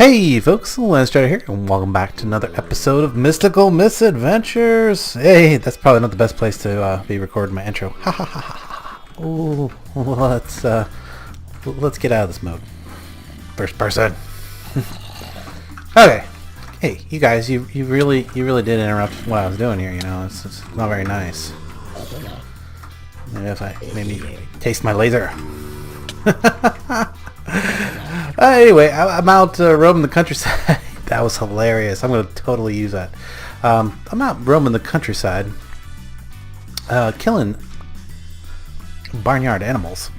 Hey folks, Landstryder here, and welcome back to another episode of Mystical Misadventures. Hey, that's probably not the best place to be recording my intro. Ha ha ha ha. Ooh, let's get out of this mode. First person. Okay. Hey, you guys, you really did interrupt what I was doing here. You know, it's not very nice. Maybe if I taste my laser. Anyway, I'm out roaming the countryside. That was hilarious. I'm going to totally use that. I'm out roaming the countryside, killing barnyard animals,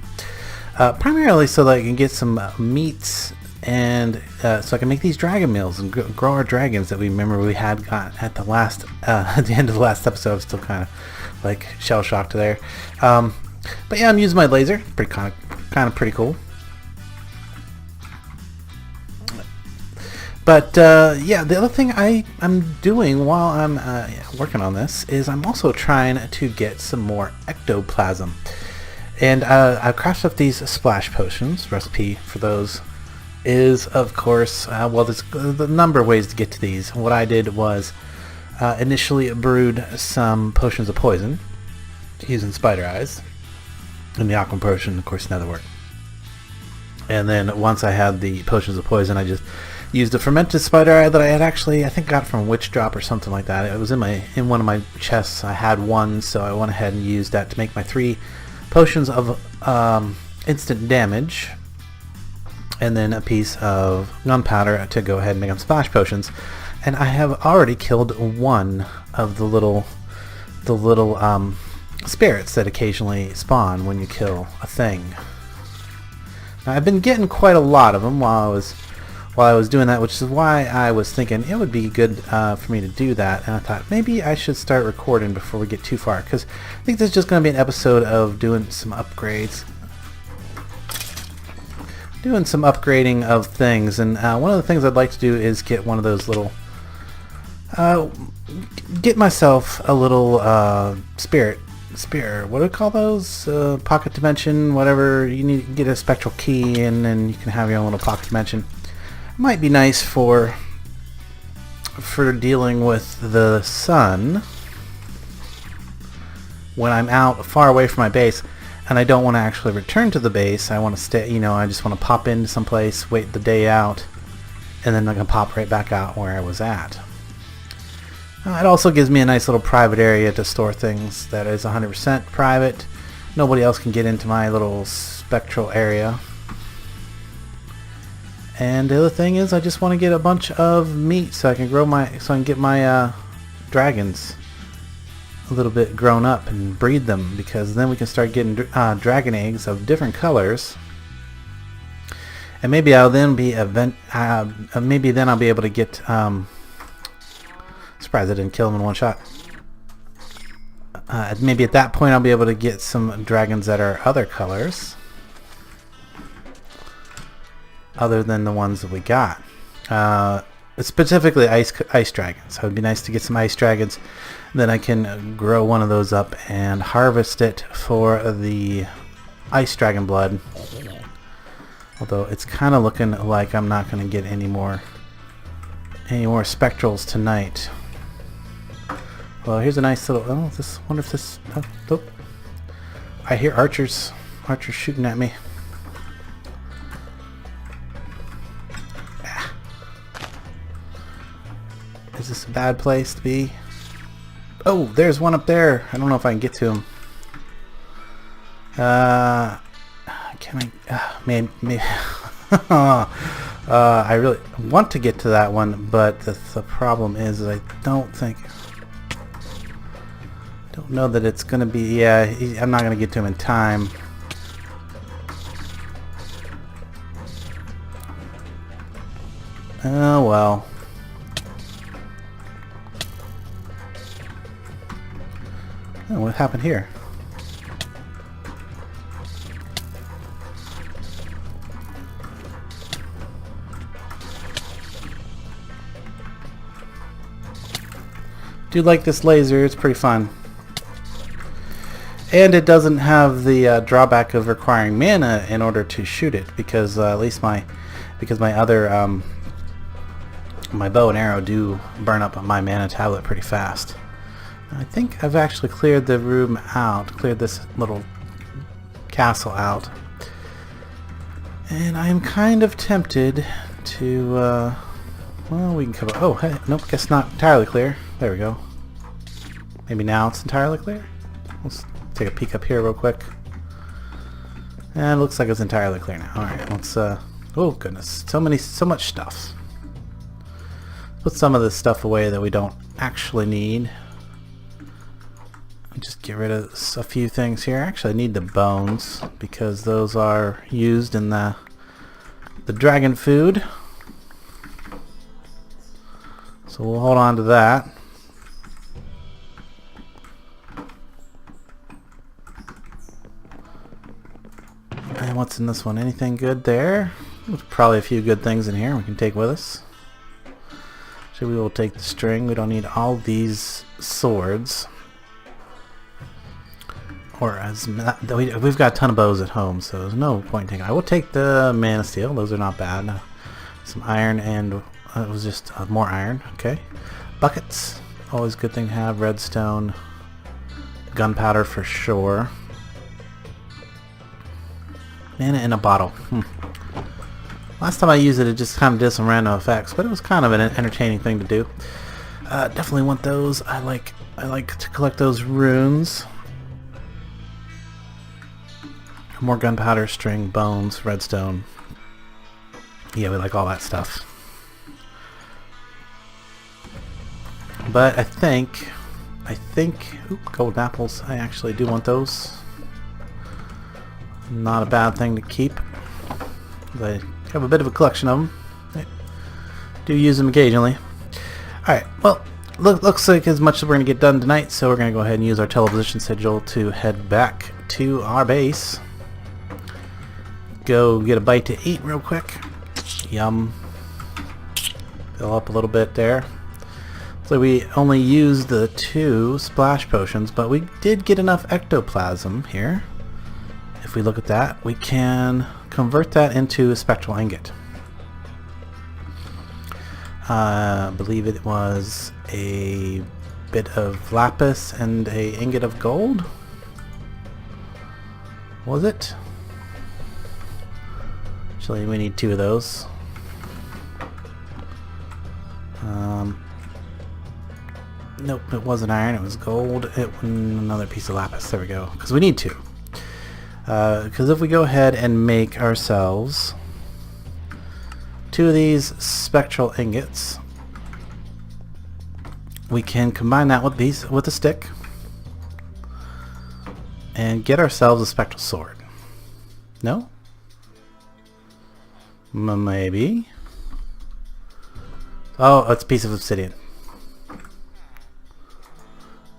primarily so that I can get some meats and so I can make these dragon meals and grow our dragons that we remember we had got at the last at the end of the last episode. I'm still kind of like shell shocked there, but yeah, I'm using my laser. Pretty kind of pretty cool. But yeah, the other thing I'm doing while I'm working on this is I'm also trying to get some more ectoplasm. And I've crafted up these splash potions. Recipe for those is, of course, well, there's a number of ways to get to these. What I did was initially brewed some potions of poison using spider eyes. And the aqua potion, of course, never worked. And then once I had the potions of poison, I just used a fermented spider eye that I had actually, I think, got from Witch Drop or something like that. It was in one of my chests. I had one, so I went ahead and used that to make my 3 potions of instant damage, and then a piece of gunpowder to go ahead and make them splash potions. And I have already killed one of the little spirits that occasionally spawn when you kill a thing. Now, I've been getting quite a lot of them while I was doing that, which is why I was thinking it would be good for me to do that. And I thought maybe I should start recording before we get too far, because I think this is just going to be an episode of doing some upgrades, doing some upgrading of things. And one of the things I'd like to do is get one of those little get myself a little spirit, what do we call those? Pocket dimension, whatever. You need to get a spectral key, and then you can have your own little pocket dimension. Might be nice for dealing with the sun when I'm out far away from my base and I don't want to actually return to the base. I want to stay, you know, I just want to pop into someplace, wait the day out, and then I can pop right back out where I was at. It also gives me a nice little private area to store things that is 100% private. Nobody else can get into my little spectral area. And the other thing is, I just want to get a bunch of meat so I can get my dragons a little bit grown up and breed them, because then we can start getting dragon eggs of different colors. And maybe I'll then be maybe then I'll be able to get. Surprised I didn't kill him in one shot. Maybe at that point I'll be able to get some dragons that are other colors, other than the ones that we got. Specifically ice dragons. So it would be nice to get some ice dragons. Then I can grow one of those up and harvest it for the ice dragon blood. Although it's kind of looking like I'm not going to get any more spectrals tonight. Well, here's a nice little. Oh, wonder if this. Oh, I hear archers shooting at me. Is this a bad place to be? Oh, there's one up there. I don't know if I can get to him. Can I? Maybe. I really want to get to that one, but the problem is I don't know that it's gonna be. Yeah, I'm not gonna get to him in time. Oh well. Oh, what happened here? Do like this laser, it's pretty fun. And it doesn't have the drawback of requiring mana in order to shoot it, because at least my other my bow and arrow do burn up on my mana tablet pretty fast. I think I've actually cleared the room out, cleared this little castle out. And I am kind of tempted to, well, we can cover, oh, hey, nope, guess not entirely clear. There we go. Maybe now it's entirely clear? Let's take a peek up here real quick. And it looks like it's entirely clear now. Alright, let's, oh goodness, so much stuff. Put some of this stuff away that we don't actually need. Just get rid of a few things here. Actually, I need the bones because those are used in the dragon food. So we'll hold on to that. And what's in this one? Anything good there? There's probably a few good things in here we can take with us. So we will take the string. We don't need all these swords. Or we've got a ton of bows at home, so there's no point in taking. I will take the mana steel. Those are not bad. Some iron, and it was just more iron. Okay. Buckets, always a good thing to have. Redstone, gunpowder for sure. Mana in a bottle. Last time I used it, it just kind of did some random effects, but it was kind of an entertaining thing to do. Definitely want those. I like to collect those runes. More gunpowder, string, bones, redstone. Yeah, we like all that stuff. But I think, golden apples. I actually do want those. Not a bad thing to keep. I have a bit of a collection of them. I do use them occasionally. Alright, well, looks like as much as we're going to get done tonight, so we're going to go ahead and use our teleposition sigil to head back to our base. Go get a bite to eat real quick. Yum. Fill up a little bit there. So we only used the 2 splash potions, but we did get enough ectoplasm here. If we look at that, we can convert that into a spectral ingot. I believe it was a bit of lapis and a ingot of gold. Was it? Actually, we need 2 of those. Nope, it wasn't iron, it was gold. Another piece of lapis. There we go. Because we need 2. Because if we go ahead and make ourselves 2 of these spectral ingots, we can combine that with a stick and get ourselves a spectral sword. No? Maybe. Oh, it's a piece of obsidian.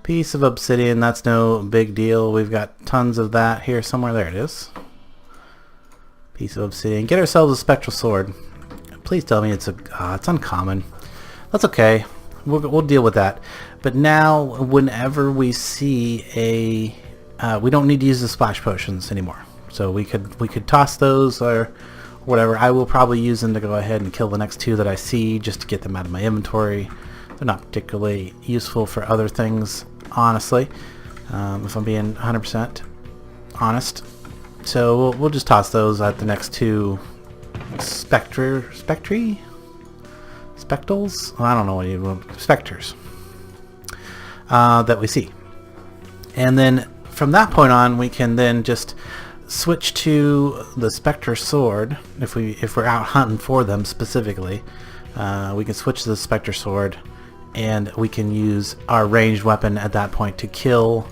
Piece of obsidian, that's no big deal. We've got tons of that here somewhere. There it is. Piece of obsidian. Get ourselves a spectral sword. Please tell me it's it's uncommon. That's okay. We'll deal with that. But now, whenever we see a, we don't need to use the splash potions anymore. So we could toss those or whatever. I will probably use them to go ahead and kill the next 2 that I see just to get them out of my inventory. They're not particularly useful for other things, honestly, if I'm being 100% honest. So we'll just toss those at the next 2 spectals? I don't know what you want. Specters that we see. And then from that point on, we can then just switch to the Spectre Sword. If we're out hunting for them specifically, we can switch to the Spectre Sword, and we can use our ranged weapon at that point to kill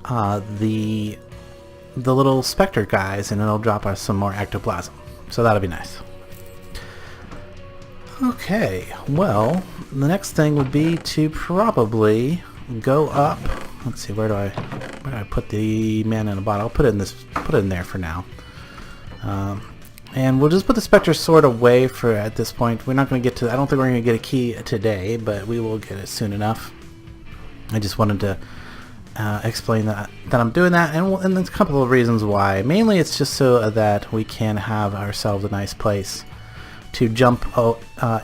the little Spectre guys, and it'll drop us some more ectoplasm. So that'll be nice. Okay, well, the next thing would be to probably go up. Let's see, where do I put the mana in a bottle? I'll put it in there for now. And we'll just put the Spectre Sword away for at this point. We're not going to get to, I don't think we're going to get a key today, but we will get it soon enough. I just wanted to explain that I'm doing that, and there's a couple of reasons why. Mainly it's just so that we can have ourselves a nice place to jump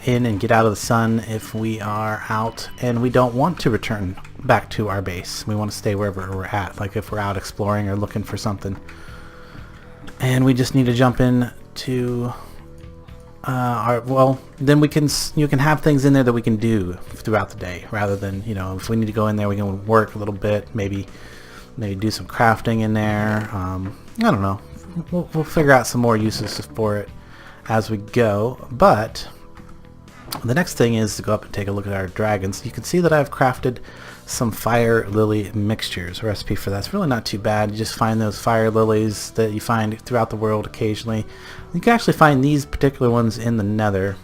in and get out of the sun if we are out and we don't want to return back to our base. We want to stay wherever we're at, like if we're out exploring or looking for something. And we just need to jump in to then you can have things in there that we can do throughout the day, rather than, you know, if we need to go in there, we can work a little bit, maybe do some crafting in there. I don't know. We'll figure out some more uses for it as we go. But the next thing is to go up and take a look at our dragons. You can see that I've crafted some fire lily mixtures. A recipe for that's really not too bad. You just find those fire lilies that you find throughout the world occasionally. You can actually find these particular ones in the nether.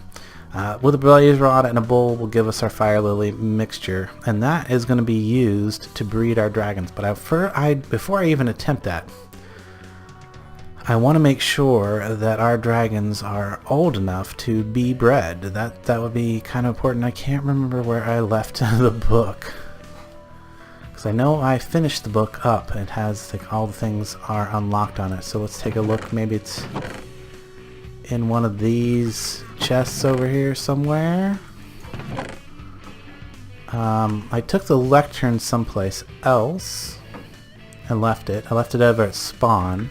With a blaze rod and a bowl will give us our fire lily mixture, and that is going to be used to breed our dragons. But before I even attempt that, I want to make sure that our dragons are old enough to be bred. That would be kind of important. I can't remember where I left the book, because I know I finished the book up. It has like all the things are unlocked on it. So let's take a look. Maybe it's in one of these chests over here somewhere. I took the lectern someplace else and left it. I left it over at spawn.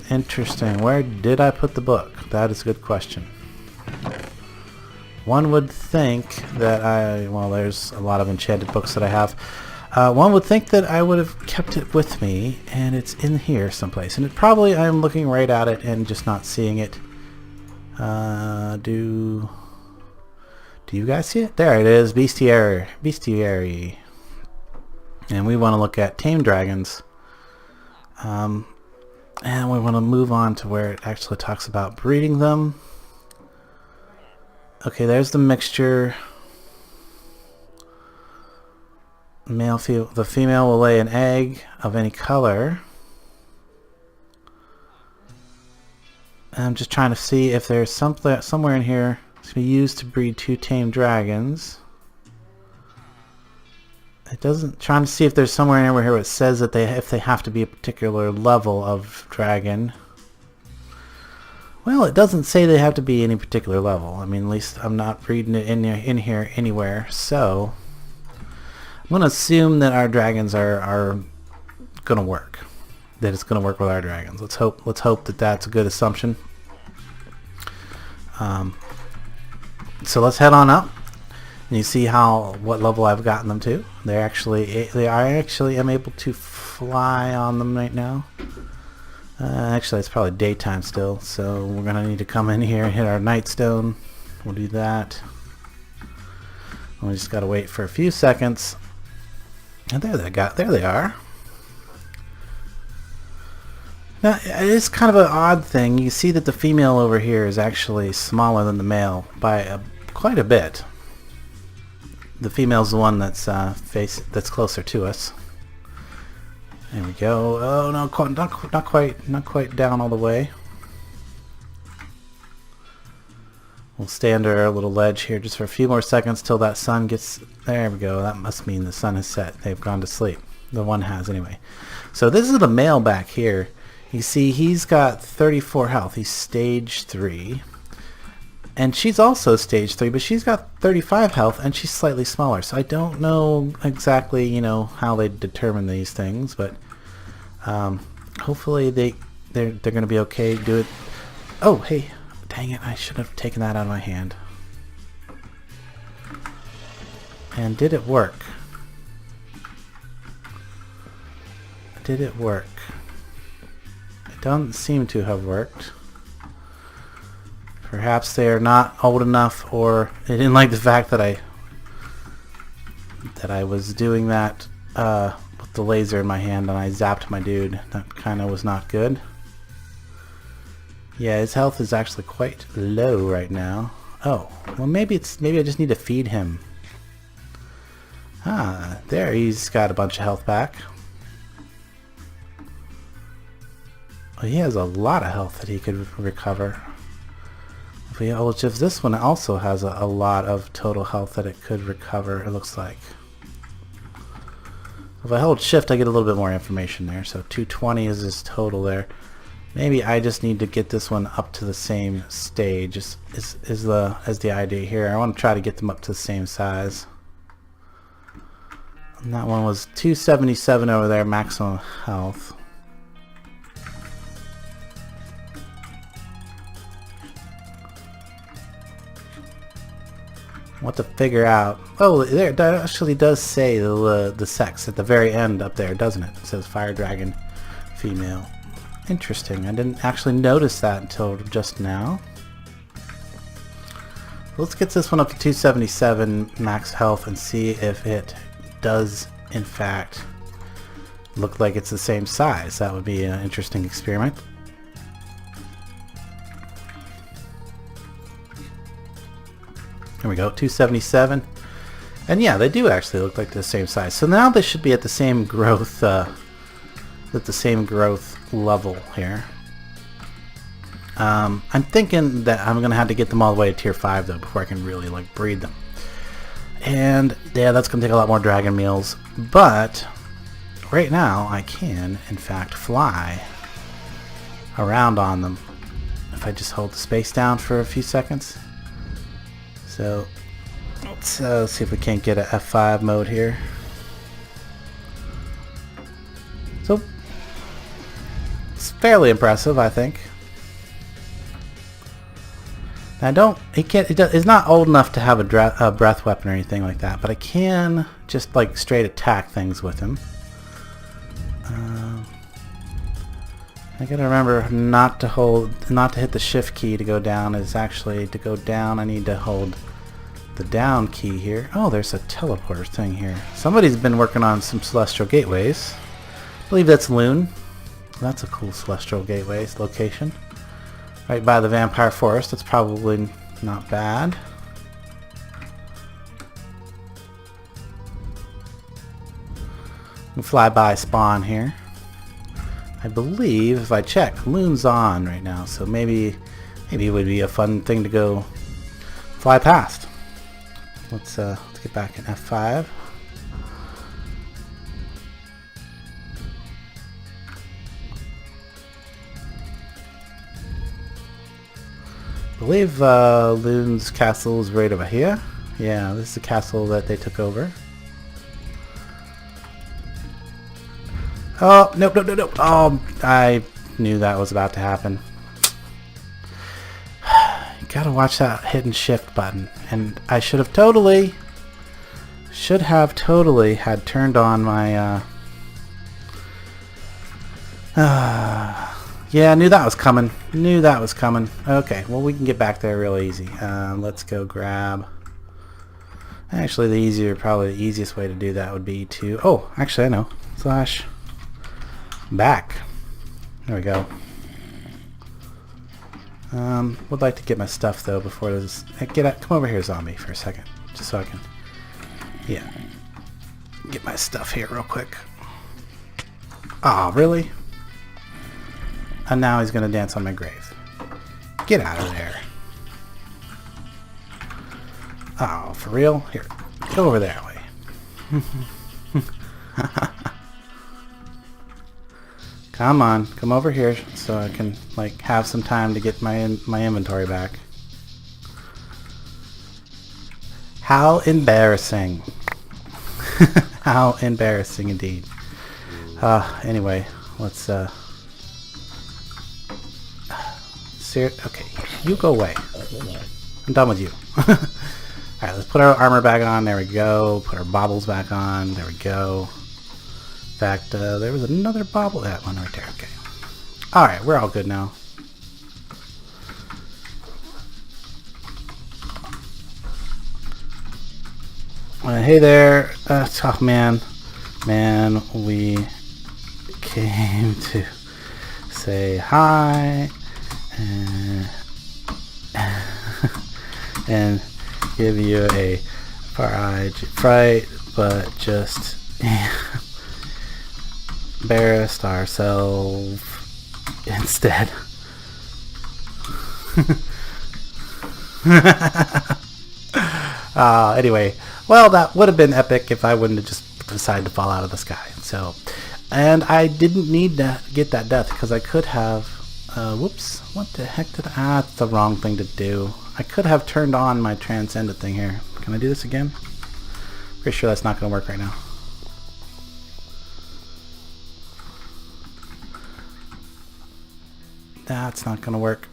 Interesting. Where did I put the book? That is a good question. One would think that there's a lot of enchanted books that I have. One would think that I would have kept it with me, and it's in here someplace. And I'm looking right at it and just not seeing it. Do you guys see it? There it is, bestiary. And we want to look at tame dragons. And we want to move on to where it actually talks about breeding them. Okay, there's the mixture. The female will lay an egg of any color. And I'm just trying to see if there's somewhere in here to be used to breed 2 tame dragons. It doesn't. Trying to see if there's somewhere in here where it says that if they have to be a particular level of dragon. Well, it doesn't say they have to be any particular level. I mean, at least I'm not reading it in here anywhere. So I'm going to assume that our dragons are going to work. That it's going to work with our dragons. Let's hope that that's a good assumption. So let's head on up. And you see what level I've gotten them to. I actually am able to fly on them right now. Actually, it's probably daytime still, so we're gonna need to come in here and hit our nightstone. We'll do that. And we just gotta wait for a few seconds. And there they are. Now, it is kind of an odd thing. You see that the female over here is actually smaller than the male by quite a bit. The female's the one that's closer to us. There we go. Oh no, not quite down all the way. We'll stay under our little ledge here just for a few more seconds till that sun gets. There we go. That must mean the sun has set. They've gone to sleep. The one has anyway. So this is the male back here. You see, he's got 34 health. He's stage 3. And she's also stage 3, but she's got 35 health, and she's slightly smaller. So I don't know exactly, how they determine these things, but hopefully they're going to be okay. Do it. Oh, hey, dang it! I should have taken that out of my hand. And did it work? Did it work? It doesn't seem to have worked. Perhaps they are not old enough, or they didn't like the fact that I was doing that with the laser in my hand and I zapped my dude. That kind of was not good. Yeah, his health is actually quite low right now. Oh, well maybe I just need to feed him. Ah, there, he's got a bunch of health back. Well, he has a lot of health that he could recover. If this one also has a lot of total health that it could recover, it looks like. If I hold shift, I get a little bit more information there. So 220 is his total there. Maybe I just need to get this one up to the same stage is the idea here. I want to try to get them up to the same size. And that one was 277 over there, maximum health. What to figure out? Oh, there that actually does say the sex at the very end up there, doesn't it? It says Fire Dragon female. Interesting. I didn't actually notice that until just now. Let's get this one up to 277 max health and see if it does in fact look like it's the same size. That would be an interesting experiment. There we go, 277. And yeah, they do actually look like the same size. So now they should be at the same growth level here. I'm thinking that I'm gonna have to get them all the way to tier 5 though before I can really like breed them. And yeah, that's gonna take a lot more dragon meals, but right now I can in fact fly around on them if I just hold the space down for a few seconds. So let's see if we can't get a F5 mode here. So it's fairly impressive, I think. Now it's not old enough to have a breath weapon or anything like that, but I can just like straight attack things with him. I gotta remember not to hit the shift key to go down. It's actually to go down I need to hold the down key here. Oh, there's a teleporter thing here. Somebody's been working on some celestial gateways. I believe that's Loon. That's a cool celestial gateways location. Right by the Vampire Forest. That's probably not bad. We'll fly by spawn here. I believe if I check, Loon's on right now, so maybe it would be a fun thing to go fly past. Let's get back in F5. I believe Loon's castle is right over here. Yeah, this is the castle that they took over. Oh, nope. Oh, I knew that was about to happen. You gotta watch that hidden shift button. And I should have totally had turned on my yeah, I knew that was coming. Okay, well we can get back there real easy. Let's go grab. Actually, probably the easiest way to do that would be to. Oh, actually, I know. Slash back. There we go. Would like to get my stuff though before this. Come over here, zombie, for a second, just so I can. Yeah. Get my stuff here real quick. Oh, really? And now he's gonna dance on my grave. Get out of there. Oh, for real? Here, go over that way. Come on, come over here so I can like have some time to get my inventory back. How embarrassing. How embarrassing indeed. Anyway, let's okay, you go away. I'm done with you. Alright, let's put our armor back on. There we go. Put our baubles back on. There we go. In fact, there was another bauble. That one right there. Okay. Alright, we're all good now. Hey there. Oh, man, we came to say hi and give you a fright, but just embarrassed ourselves instead. Anyway, well, that would have been epic if I wouldn't have just decided to fall out of the sky. So, and I didn't need to get that death because I could have Whoops. What the heck did I... that's the wrong thing to do. I could have turned on my transcendent thing here. Can I do this again? Pretty sure that's not going to work right now. That's not going to work.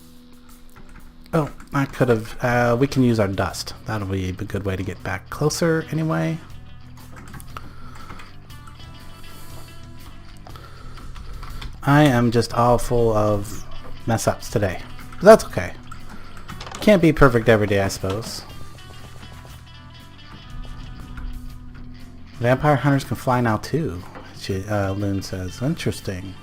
Oh, I could have... we can use our dust. That'll be a good way to get back closer anyway. I am just all full of mess-ups today. But that's okay. Can't be perfect every day, I suppose. Vampire hunters can fly now too, Loon says. Interesting.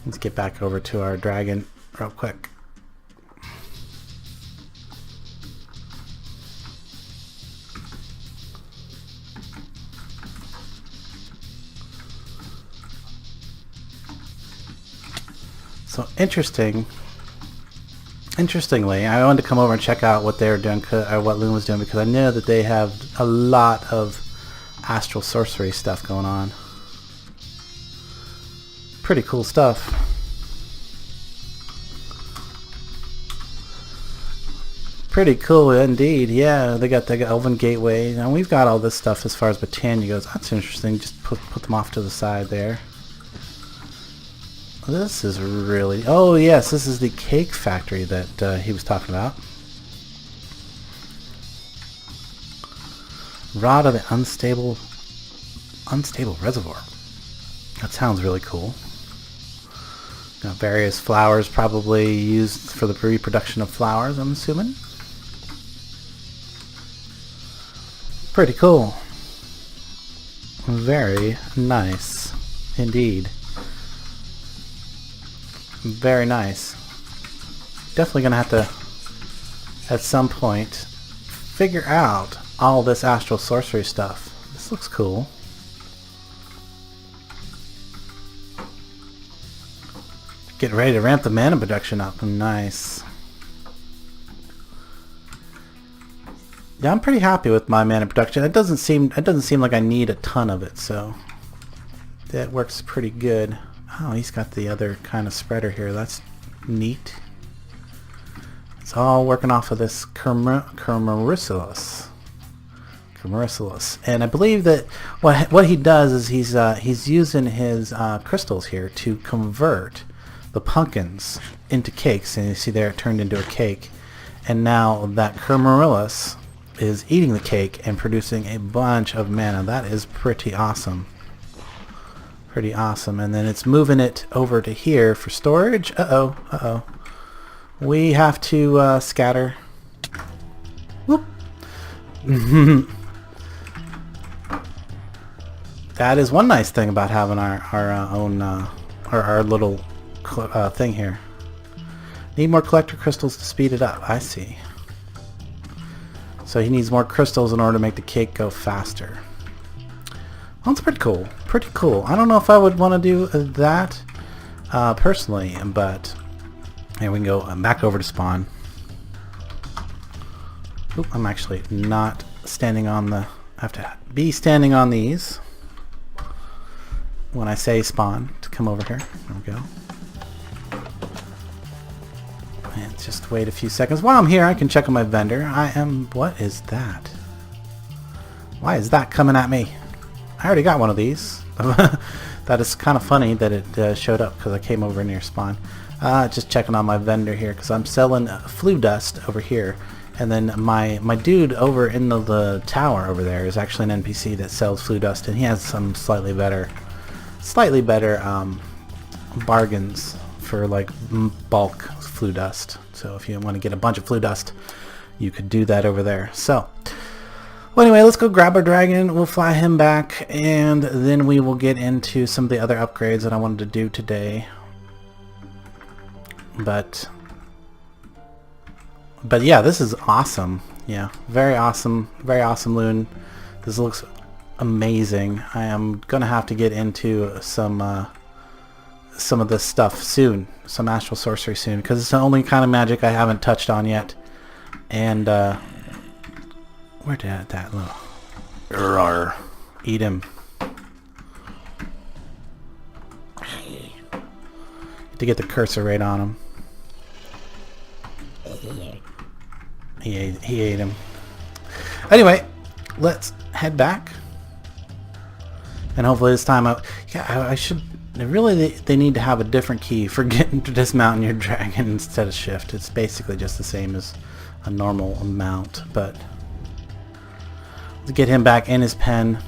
Let's get back over to our dragon real quick. So interestingly, I wanted to come over and check out what they were doing, or what Loon was doing, because I know that they have a lot of astral sorcery stuff going on. Pretty cool stuff. Pretty cool indeed. Yeah, they got the Elven Gateway, and we've got all this stuff as far as Botania goes. That's interesting. Just put them off to the side there. This is really... oh yes, this is the cake factory that he was talking about. Rod of the unstable reservoir. That sounds really cool. Got various flowers, probably used for the reproduction of flowers, I'm assuming. Pretty cool. Very nice indeed. Very nice. Definitely gonna have to, at some point, figure out all this astral sorcery stuff. This looks cool. Get ready to ramp the mana production up. Nice. Yeah, I'm pretty happy with my mana production. It doesn't seem like I need a ton of it, so that works pretty good. Oh, he's got the other kind of spreader here. That's neat. It's all working off of this Kermerisilus. And I believe that what he does is he's using his crystals here to convert the pumpkins into cakes. And you see there it turned into a cake. And now that Kermerisilus is eating the cake and producing a bunch of mana. That is pretty awesome. Pretty awesome. And then it's moving it over to here for storage. Uh-oh. We have to scatter. Whoop. That is one nice thing about having our own our little thing here. Need more collector crystals to speed it up. I see. So he needs more crystals in order to make the cake go faster. Well, that's pretty cool. Pretty cool. I don't know if I would want to do that personally, but here we can go back over to spawn. Oop, I'm actually not standing on the... I have to be standing on these when I say spawn to come over here. There we go. And just wait a few seconds. While I'm here, I can check on my vendor. What is that? Why is that coming at me? I already got one of these. That is kind of funny that it showed up because I came over near spawn. Just checking on my vendor here because I'm selling flu dust over here. And then my dude over in the tower over there is actually an NPC that sells flu dust, and he has some slightly better bargains for like bulk flu dust. So if you want to get a bunch of flu dust, you could do that over there. So well, anyway, let's go grab our dragon. We'll fly him back, and then we will get into some of the other upgrades that I wanted to do today. But yeah, this is awesome. Yeah, very awesome, Loon. This looks amazing. I am gonna have to get into some of this stuff soon, some astral sorcery soon, because it's the only kind of magic I haven't touched on yet. And where did that look? Eat him. to get the cursor right on him. He ate him. Anyway, let's head back. And hopefully this time I should... Really, they need to have a different key for getting to dismounting your dragon instead of shift. It's basically just the same as a normal mount, but... Let's get him back in his pen.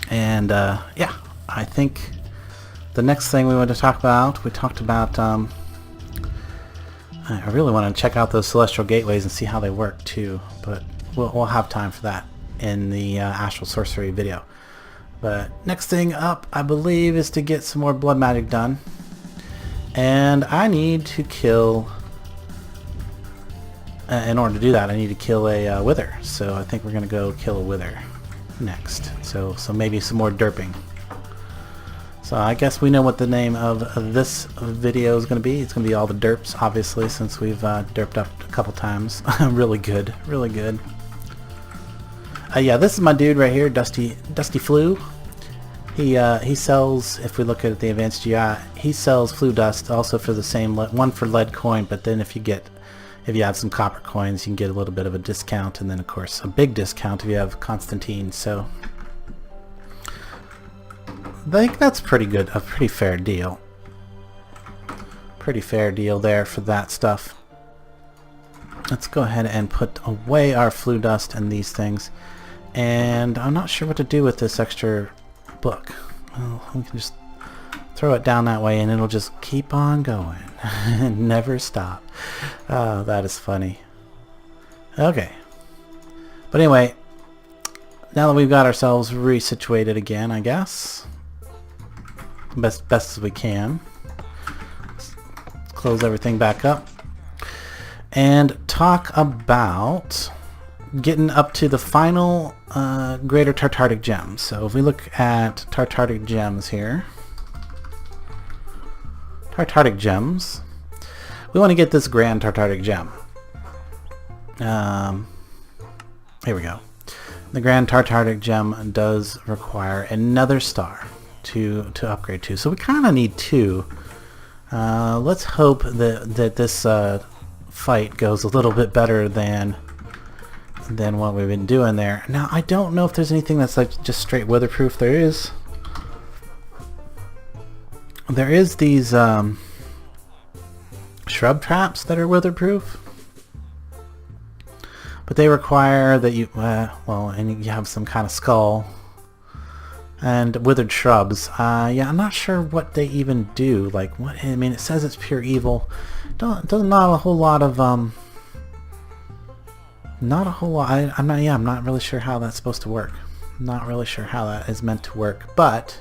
And, yeah, I think the next thing we want to talk about, we talked about... I really want to check out those celestial gateways and see how they work too, but we'll have time for that in the Astral Sorcery video. But next thing up, I believe, is to get some more blood magic done, and I need to kill. In order to do that, I need to kill a wither. So I think we're gonna go kill a wither next. So maybe some more derping. So I guess we know what the name of this video is going to be. It's going to be all the derps, obviously, since we've derped up a couple times. Really good, really good. Yeah, this is my dude right here, Dusty Flu. He sells, if we look at the advanced GI, he sells Flu Dust also for the same one for lead coin. But then if you have some copper coins, you can get a little bit of a discount, and then of course a big discount if you have Constantine. So I think that's pretty good, a pretty fair deal. Pretty fair deal there for that stuff. Let's go ahead and put away our Flu Dust and these things. And I'm not sure what to do with this extra book. Well, we can just throw it down that way and it'll just keep on going and never stop. Oh, that is funny. Okay. But anyway, now that we've got ourselves resituated again, I guess. Best as we can. Let's close everything back up and talk about getting up to the final greater Tartaric gem. So if we look at Tartaric gems here, Tartaric gems, we want to get this grand Tartaric gem. Here we go. The grand Tartaric gem does require another star to upgrade to, so we kind of need two. Let's hope that this fight goes a little bit better than what we've been doing there. Now I don't know if there's anything that's like just straight weatherproof. There is these shrub traps that are weatherproof, but they require that you and you have some kind of skull and withered shrubs. Yeah, I'm not sure what they even do. Like, what? I mean, it says it's pure evil. Not a whole lot of not a whole lot. I'm not really sure how that's supposed to work. I'm not really sure how that is meant to work. But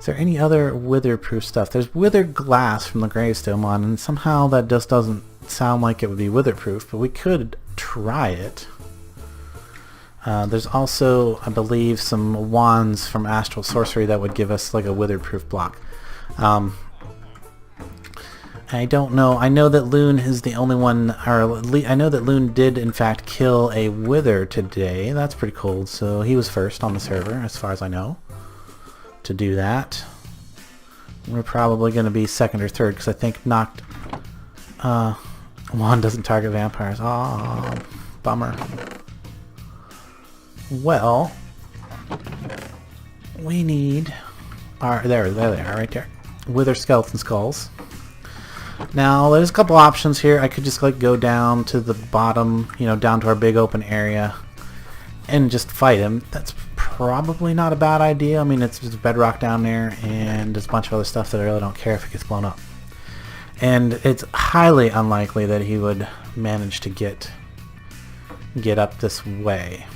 is there any other witherproof stuff? There's withered glass from the Gravestone one, and somehow that just doesn't sound like it would be witherproof. But we could try it. There's also, I believe, some wands from Astral Sorcery that would give us like a witherproof block. I don't know. I know that Loon is the only one, or I know that Loon did in fact kill a wither today. That's pretty cool. So he was first on the server, as far as I know, to do that. We're probably going to be second or third, because I think wand doesn't target vampires. Oh, bummer. Well, we need our there they are right there. Wither skeleton skulls. Now there's a couple options here. I could just like go down to the bottom, down to our big open area and just fight him. That's probably not a bad idea. I mean, it's just bedrock down there and there's a bunch of other stuff that I really don't care if it gets blown up. And it's highly unlikely that he would manage to get up this way.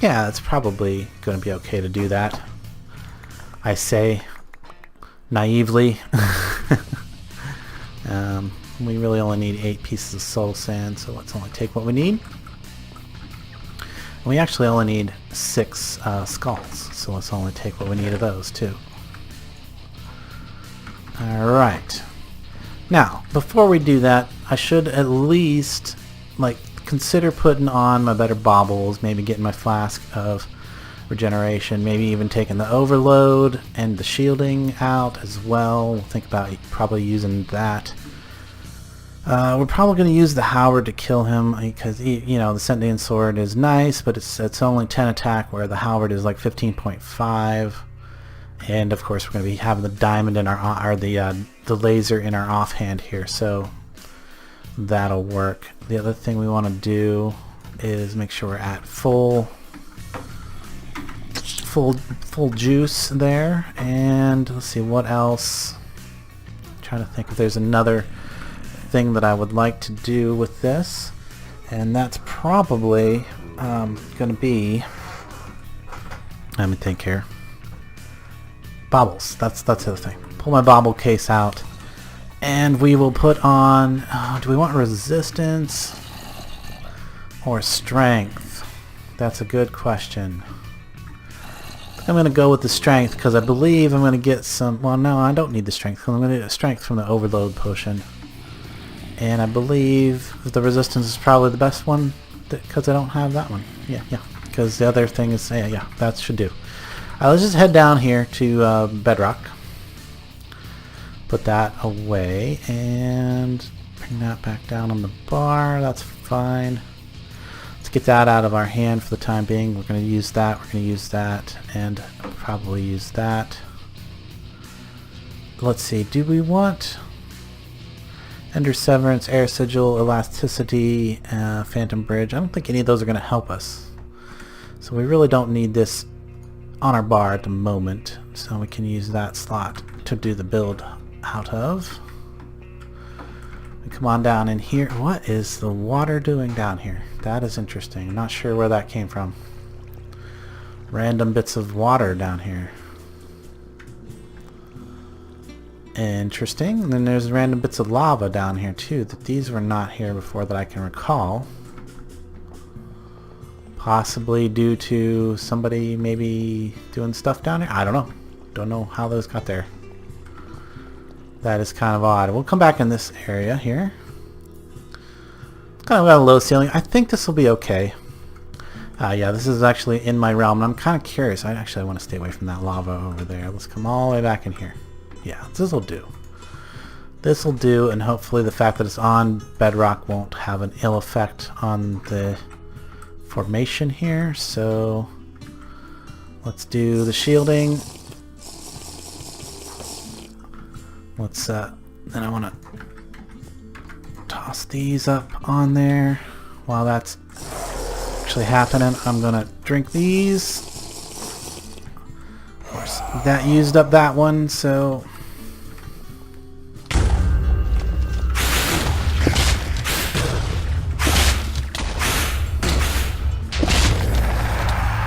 Yeah, it's probably going to be okay to do that, I say naively. We really only need 8 pieces of soul sand, so let's only take what we need. And we actually only need 6 skulls, so let's only take what we need of those too. Alright. Now, before we do that, I should at least consider putting on my better baubles, maybe getting my flask of regeneration. Maybe even taking the overload and the shielding out as well. We'll think about probably using that. We're probably going to use the Howard to kill him because you know, the Sentient Sword is nice, but it's only 10 attack, where the Howard is like 15.5. And of course, we're going to be having the diamond in our the laser in our offhand here, so that'll work. The other thing we want to do is make sure we're at full juice there. And let's see what else. I'm trying to think if there's another thing that I would like to do with this, and that's probably going to be, let me think here, baubles. That's the other thing. Pull my bauble case out, and we will put on, do we want resistance or strength? That's a good question. I'm going to go with the strength because I believe I'm going to get some, well no, I don't need the strength because I'm going to get strength from the overload potion. And I believe the resistance is probably the best one because I don't have that one. Yeah, because the other thing is, yeah, that should do. Let's just head down here to Bedrock. Put that away and bring that back down on the bar. That's fine. Let's get that out of our hand for the time being. We're going to use that. We're going to use that, and probably use that. Let's see. Do we want Ender Severance, Air Sigil, Elasticity, Phantom Bridge? I don't think any of those are going to help us. So we really don't need this on our bar at the moment. So we can use that slot to do the build out of. We come on down in here. What is the water doing down here? That is interesting. I'm not sure where that came from. Random bits of water down here. Interesting. And then there's random bits of lava down here too, that these were not here before that I can recall. Possibly due to somebody maybe doing stuff down here. I don't know. Don't know how those got there. That is kind of odd. We'll come back in this area here. It's kind of got a low ceiling. I think this will be okay. Yeah, this is actually in my realm, and I'm kind of curious. I want to stay away from that lava over there. Let's come all the way back in here. Yeah, this will do. This will do, and hopefully the fact that it's on bedrock won't have an ill effect on the formation here. So let's do the shielding. Let's then I want to toss these up on there. While that's actually happening, I'm gonna drink these. Of course, that used up that one, so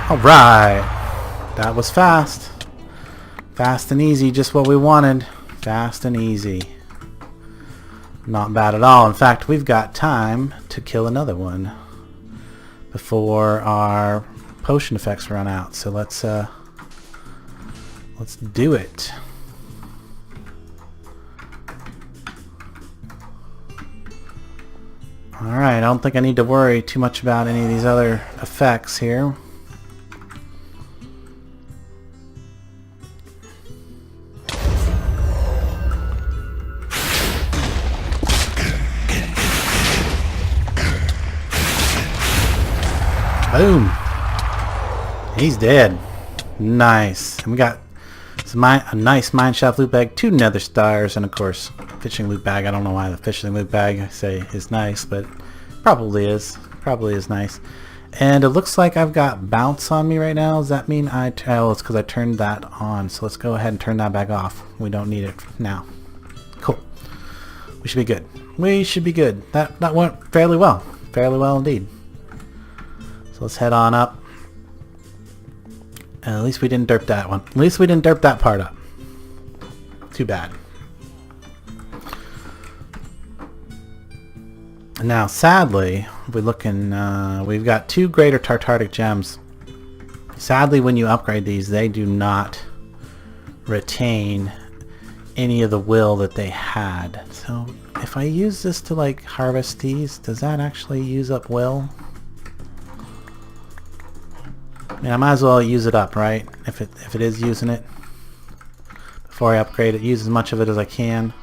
alright, that was fast. Fast and easy, just what we wanted. Fast and easy. Not bad at all. In fact, we've got time to kill another one before our potion effects run out. So let's do it. Alright, I don't think I need to worry too much about any of these other effects here. Boom! He's dead. Nice. And we got a nice mineshaft loot bag, 2 nether stars, and of course fishing loot bag. I don't know why the fishing loot bag I say is nice, but probably is. Probably is nice. And it looks like I've got bounce on me right now. Does that mean oh, it's because I turned that on. So let's go ahead and turn that back off. We don't need it now. Cool. We should be good. We should be good. That went fairly well. Fairly well indeed. So let's head on up. At least we didn't derp that one. At least we didn't derp that part up. Too bad. Now, sadly, we're looking. We've got 2 greater Tartaric gems. Sadly, when you upgrade these, they do not retain any of the will that they had. So, if I use this to like harvest these, does that actually use up will? I mean, I might as well use it up, right? If it is using it. Before I upgrade it, use as much of it as I can.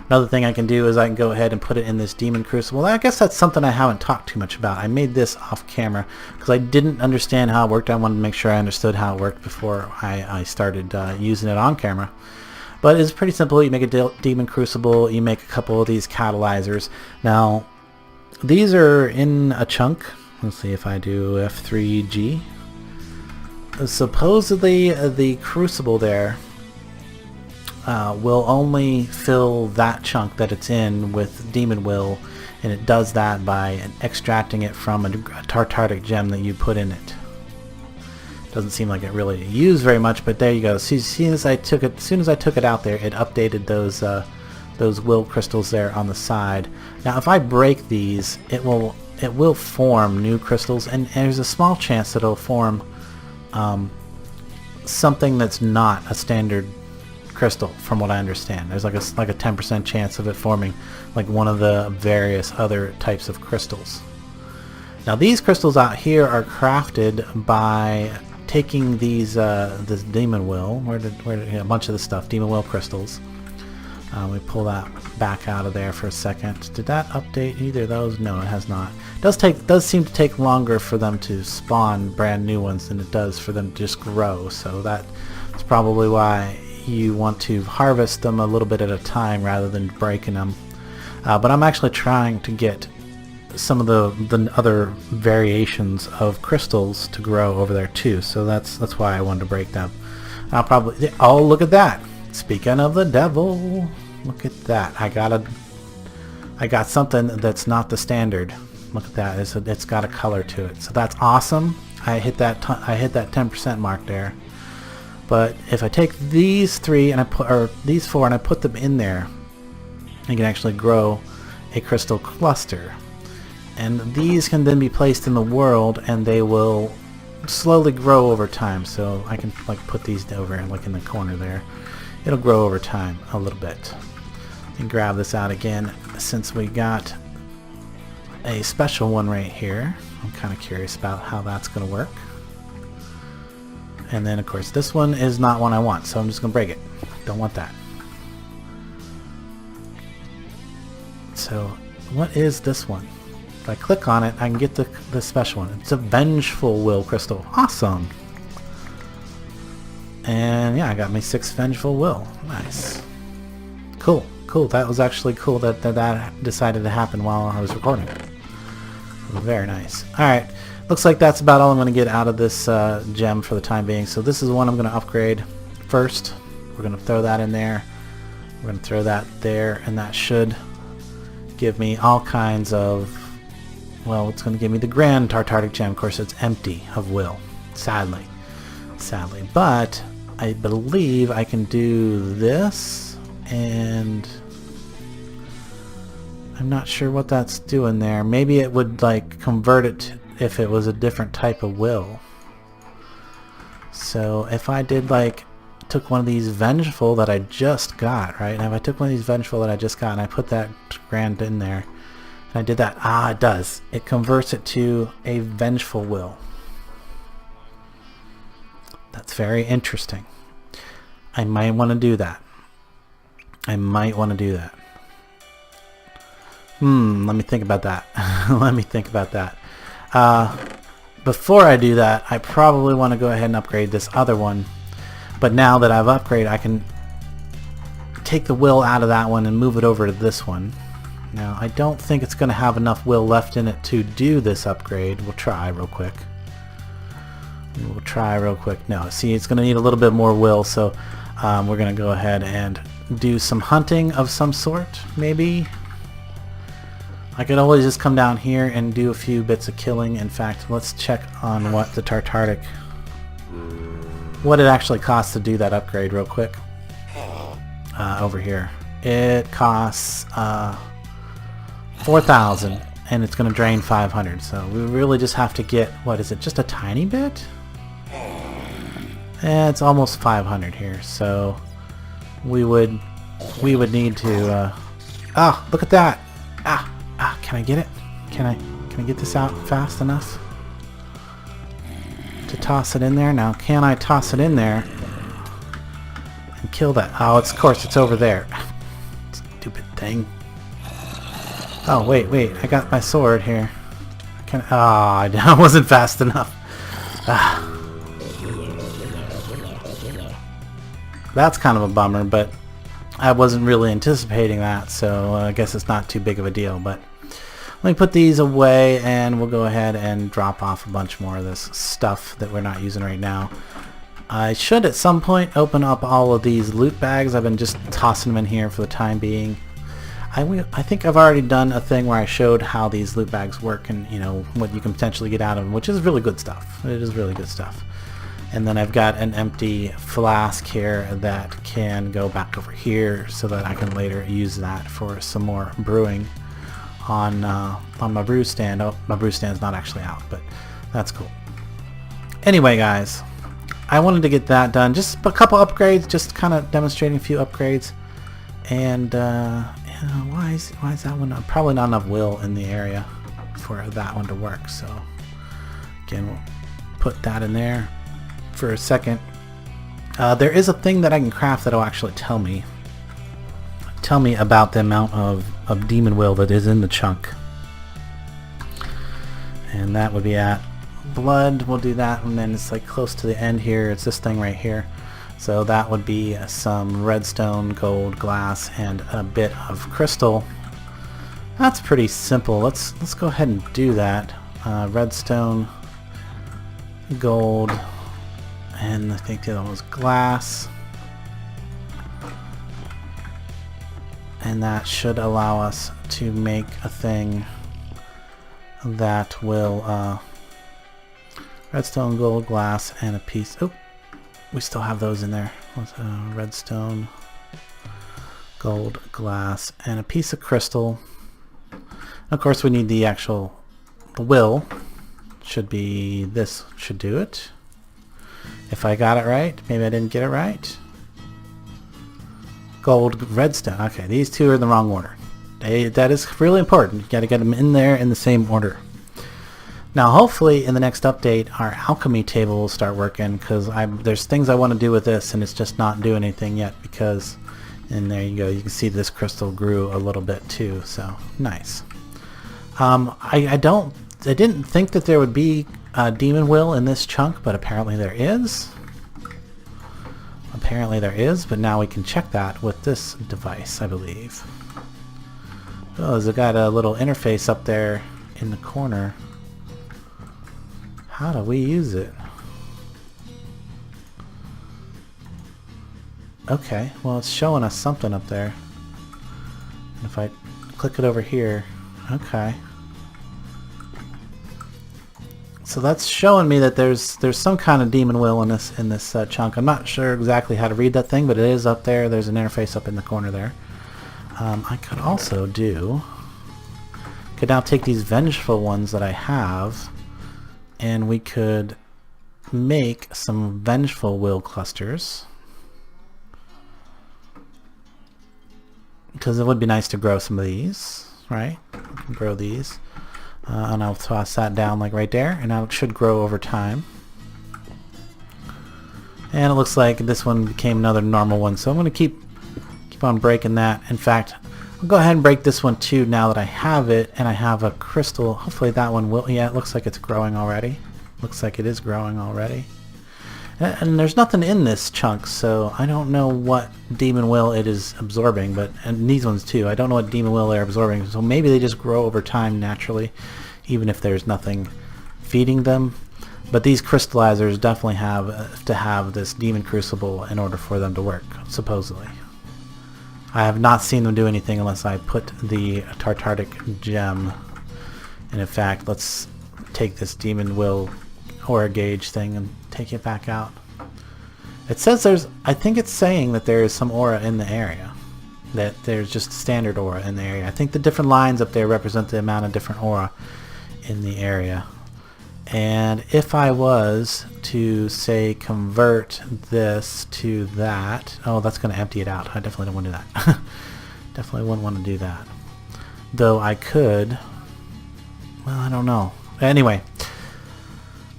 Another thing I can do is I can go ahead and put it in this Demon Crucible. I guess that's something I haven't talked too much about. I made this off camera because I didn't understand how it worked. I wanted to make sure I understood how it worked before I started using it on camera. But it's pretty simple. You make a Demon Crucible, you make a couple of these catalyzers. Now, these are in a chunk. Let's see if I do F3G. Supposedly the Crucible there will only fill that chunk that it's in with Demon Will, and it does that by extracting it from a Tartaric gem that you put in it. Doesn't seem like it really used very much, but there you go. As soon as I took it out there, it updated those will crystals there on the side. Now, if I break these, it will form new crystals, and there's a small chance that it'll form something that's not a standard crystal, from what I understand. There's like a 10% chance of it forming like one of the various other types of crystals. Now, these crystals out here are crafted by taking these this Demon Will. Where did a bunch of the stuff, Demon Will crystals. We pull that back out of there for a second. Did that update either of those? No, it has not. It does seem to take longer for them to spawn brand new ones than it does for them to just grow. So that's probably why you want to harvest them a little bit at a time rather than breaking them. But I'm actually trying to get some of the other variations of crystals to grow over there too. So that's why I wanted to break them. I'll probably... Oh, look at that! Speaking of the devil, look at that. I got something that's not the standard. Look at that. It's got a color to it. So that's awesome. I hit that 10% mark there. But if I take these three and these four and I put them in there, I can actually grow a crystal cluster. And these can then be placed in the world, and they will slowly grow over time. So I can like put these over like in the corner there. It'll grow over time a little bit. And grab this out again, since we got a special one right here. I'm kind of curious about how that's going to work. And then of course this one is not one I want, so I'm just going to break it. Don't want that. So what is this one? If I click on it, I can get the special one. It's a Vengeful Will crystal. Awesome. And yeah, I got me 6 Vengeful Will. Nice. Cool. That was actually cool that decided to happen while I was recording. Very nice. Alright. Looks like that's about all I'm going to get out of this gem for the time being. So this is one I'm going to upgrade first. We're going to throw that in there. We're going to throw that there, and that should give me all kinds of... Well, it's going to give me the Grand Tartaric Gem. Of course, it's empty of will. Sadly. But I believe I can do this, and I'm not sure what that's doing there. Maybe it would like convert it if it was a different type of will. So if I did like took one of these Vengeful that I just got, right? And if I took one of these Vengeful that I just got and I put that Grand in there, and I did that, it does. It converts it to a Vengeful Will. That's very interesting. I might want to do that. Let me think about that. Before I do that, I probably want to go ahead and upgrade this other one. But now that I've upgraded, I can take the will out of that one and move it over to this one. Now, I don't think it's going to have enough will left in it to do this upgrade. We'll try real quick. No, see, it's going to need a little bit more will, so we're going to go ahead and do some hunting of some sort, maybe. I could always just come down here and do a few bits of killing. In fact, let's check on what the Tartaric, what it actually costs to do that upgrade real quick. Over here. It costs 4,000, and it's going to drain 500, so we really just have to get, what is it, just a tiny bit? It's almost 500 here, so we would need to look at that. Can I get it? Can I get this out fast enough to toss it in there. Now, can I toss it in there and kill that? Oh, of course, it's over there. Stupid thing. Oh, wait, I got my sword here. I wasn't fast enough. That's kind of a bummer, but I wasn't really anticipating that, so I guess it's not too big of a deal. But let me put these away, and we'll go ahead and drop off a bunch more of this stuff that we're not using right now. I should at some point open up all of these loot bags. I've been just tossing them in here for the time being. I think I've already done a thing where I showed how these loot bags work and, you know, what you can potentially get out of them, which is really good stuff. It is really good stuff. And then I've got an empty flask here that can go back over here so that I can later use that for some more brewing on my brew stand. Oh, my brew stand's not actually out, but that's cool. Anyway, guys, I wanted to get that done. Just a couple upgrades, just kind of demonstrating a few upgrades. And why is that one probably not enough will in the area for that one to work? So again, we'll put that in there for a second. There is a thing that I can craft that'll actually tell me about the amount of demon will that is in the chunk, and that would be at blood. We'll do that, and then it's like close to the end here. It's this thing right here. So that would be some redstone, gold, glass, and a bit of crystal. That's pretty simple. Let's go ahead and do that. Redstone, gold, and I think the other one was glass. And that should allow us to make a thing that will redstone, gold, glass, and a piece. Oh, we still have those in there. Redstone, gold, glass, and a piece of crystal. Of course, we need the actual will. Should be this. Should do it. If I got it right. Maybe I didn't get it right. Gold, redstone. Okay, these two are in the wrong order. That is really important. You got to get them in there in the same order. Now, hopefully, in the next update, our alchemy table will start working, because there's things I want to do with this, and it's just not doing anything yet. Because, and there you go. You can see this crystal grew a little bit too. So nice. I didn't think that there would be demon will in this chunk, but apparently there is. Apparently there is, but now we can check that with this device, I believe. Oh, it's got a little interface up there in the corner. How do we use it? Okay, well, it's showing us something up there. And if I click it over here, okay. So that's showing me that there's some kind of demon will in this chunk. I'm not sure exactly how to read that thing, but it is up there. There's an interface up in the corner there. I could also could now take these vengeful ones that I have, and we could make some vengeful will clusters, because it would be nice to grow some of these, right? We can grow these. And I'll toss that down like right there, and now it should grow over time. And it looks like this one became another normal one, so I'm going to keep on breaking that. In fact, I'll go ahead and break this one too now that I have it, and I have a crystal. Hopefully that one will. Yeah, it looks like it's growing already. Looks like it is growing already. And there's nothing in this chunk, so I don't know what demon will it is absorbing, and these ones too. I don't know what demon will they're absorbing, so maybe they just grow over time naturally, even if there's nothing feeding them. But these crystallizers definitely have to have this demon crucible in order for them to work, supposedly. I have not seen them do anything unless I put the Tartaric gem. And in fact, let's take this demon will aura gauge thing and take it back out. It says I think it's saying that there is some aura in the area. That there's just standard aura in the area. I think the different lines up there represent the amount of different aura in the area. And if I was to, say, convert this to that... Oh, that's going to empty it out. I definitely don't want to do that. Definitely wouldn't want to do that. Though I could... Well, I don't know. Anyway...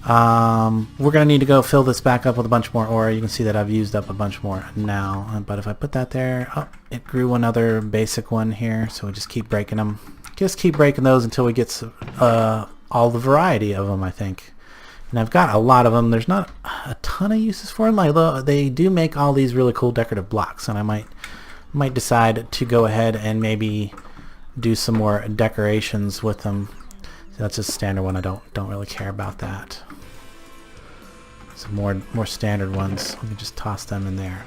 We're going to need to go fill this back up with a bunch more ore. You can see that I've used up a bunch more now. But if I put that there, oh, it grew another basic one here. So we just keep breaking them. Just keep breaking those until we get all the variety of them, I think. And I've got a lot of them. There's not a ton of uses for them. Like, they do make all these really cool decorative blocks, and I might decide to go ahead and maybe do some more decorations with them. So that's just a standard one. I don't really care about that. Some more standard ones. We can just toss them in there.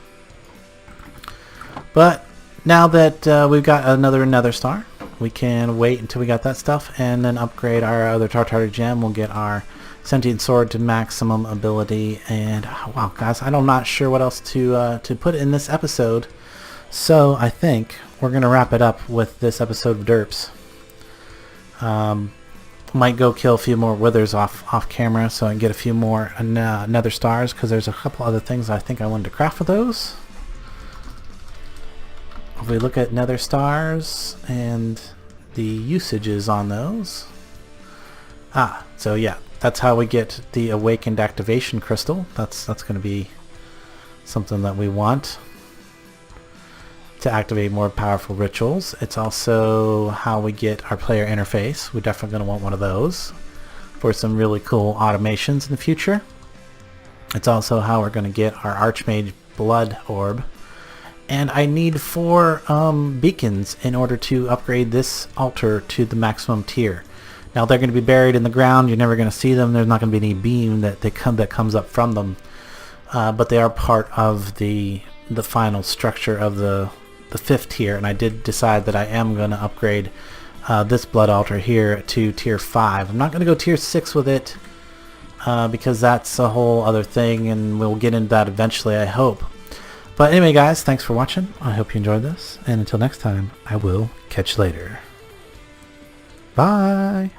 But now that we've got another nether star, we can wait until we got that stuff and then upgrade our other Tartar gem. We'll get our sentient sword to maximum ability. And wow, guys, I'm not sure what else to put in this episode. So I think we're gonna wrap it up with this episode of Derps. Might go kill a few more withers off camera so I can get a few more nether stars, because there's a couple other things I think I wanted to craft with those. If we look at nether stars and the usages on those, so yeah, that's how we get the awakened activation crystal. That's going to be something that we want to activate more powerful rituals. It's also how we get our player interface. We're definitely going to want one of those for some really cool automations in the future. It's also how we're going to get our Archmage blood orb. And I need 4 beacons in order to upgrade this altar to the maximum tier. Now they're going to be buried in the ground. You're never going to see them. There's not going to be any beam that comes up from them. But they are part of the final structure of the 5th tier, and I did decide that I am going to upgrade this blood altar here to tier 5. I'm not going to go tier 6 with it because that's a whole other thing, and we'll get into that eventually, I hope. But anyway, guys, thanks for watching. I hope you enjoyed this, and until next time, I will catch you later. Bye!